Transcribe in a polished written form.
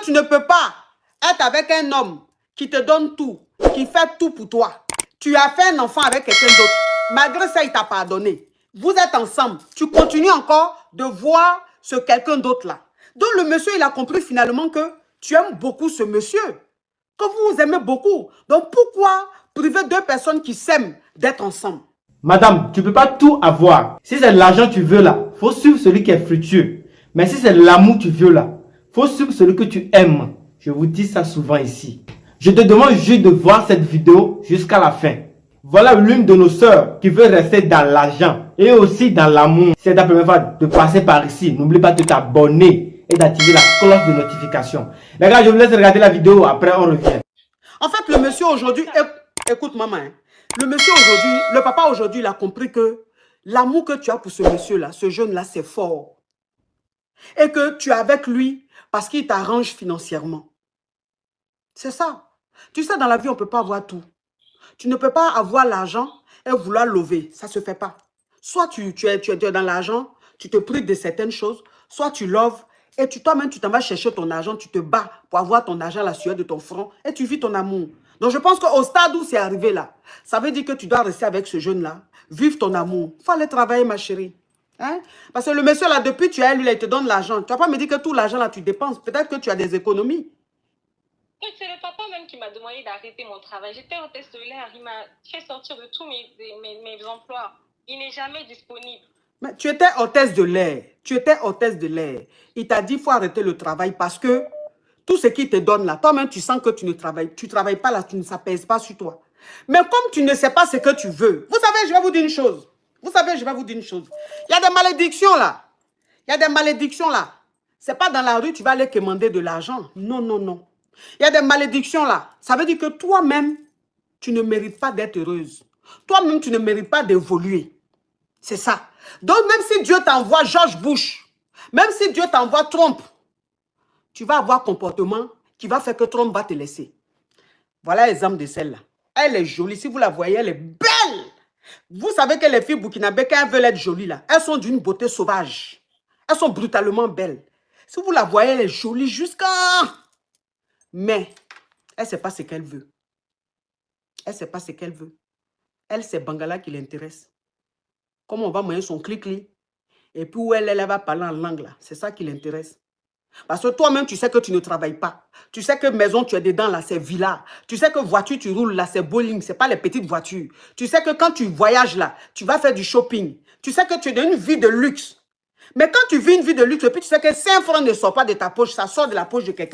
tu ne peux pas être avec un homme qui te donne tout, qui fait tout pour toi. Tu as fait un enfant avec quelqu'un d'autre. Malgré ça, il t'a pardonné. Vous êtes ensemble. Tu continues encore de voir ce quelqu'un d'autre là. Donc le monsieur, il a compris finalement que tu aimes beaucoup ce monsieur. Que vous vous aimez beaucoup. Donc pourquoi priver deux personnes qui s'aiment d'être ensemble? Madame, tu ne peux pas tout avoir. Si c'est de l'argent que tu veux là, faut suivre celui qui est fructueux. Mais si c'est de l'amour que tu veux là, faut suivre celui que tu aimes. Je vous dis ça souvent ici. Je te demande juste de voir cette vidéo jusqu'à la fin. Voilà l'une de nos sœurs qui veut rester dans l'argent et aussi dans l'amour. C'est ta première fois de passer par ici. N'oublie pas de t'abonner et d'activer la cloche de notification. Les gars, je vous laisse regarder la vidéo. Après, on revient. En fait, le monsieur aujourd'hui... Écoute, maman. Hein, le monsieur aujourd'hui, le papa aujourd'hui, il a compris que l'amour que tu as pour ce monsieur-là, ce jeune-là, c'est fort. Et que tu es avec lui parce qu'il t'arrange financièrement. C'est ça. Tu sais, dans la vie, on ne peut pas avoir tout. Tu ne peux pas avoir l'argent et vouloir lever. Ça ne se fait pas. Soit tu es dans l'argent, tu te prives de certaines choses, soit tu loves et toi-même, tu t'en vas chercher ton argent, tu te bats pour avoir ton argent à la sueur de ton front et tu vis ton amour. Donc, je pense qu'au stade où c'est arrivé là, ça veut dire que tu dois rester avec ce jeune-là, vivre ton amour. Il faut aller travailler, ma chérie. Hein? Parce que le monsieur là, depuis tu es lui, là, il te donne l'argent. Tu ne vas pas me dire que tout l'argent là, tu dépenses. Peut-être que tu as des économies. C'est le papa même qui m'a demandé d'arrêter mon travail. J'étais hôtesse de l'air, il m'a fait sortir de tous mes emplois. Il n'est jamais disponible. Mais tu étais hôtesse de l'air. Tu étais hôtesse de l'air. Il t'a dit qu'il faut arrêter le travail parce que tout ce qu'il te donne là, toi-même tu sens que tu ne travailles pas là, tu ne s'apaise pas sur toi. Mais comme tu ne sais pas ce que tu veux, vous savez, je vais vous dire une chose. Vous savez, je vais vous dire une chose. Il y a des malédictions là. Il y a des malédictions là. Ce n'est pas dans la rue, tu vas aller commander de l'argent. Non, non, non. Il y a des malédictions là. Ça veut dire que toi-même, tu ne mérites pas d'être heureuse. Toi-même, tu ne mérites pas d'évoluer. C'est ça. Donc, même si Dieu t'envoie George Bush, même si Dieu t'envoie Trump, tu vas avoir un comportement qui va faire que Trump va te laisser. Voilà l'exemple de celle-là. Elle est jolie. Si vous la voyez, elle est belle. Vous savez que les filles burkinabées, quand elles veulent être jolies, là, elles sont d'une beauté sauvage. Elles sont brutalement belles. Si vous la voyez, elle est jolie jusqu'à... Mais, elle ne sait pas ce qu'elle veut. Elle ne sait pas ce qu'elle veut. Elle, c'est Bangala qui l'intéresse. Comment on va moyen son clic-clic. Et puis où elle va parler en langue, là. C'est ça qui l'intéresse. Parce que toi-même, tu sais que tu ne travailles pas. Tu sais que maison, tu es dedans, là, c'est villa. Tu sais que voiture, tu roules, là, c'est bowling. Ce n'est pas les petites voitures. Tu sais que quand tu voyages, là, tu vas faire du shopping. Tu sais que tu es dans une vie de luxe. Mais quand tu vis une vie de luxe, et puis tu sais que 5 francs ne sortent pas de ta poche, ça sort de la poche de quelqu'un.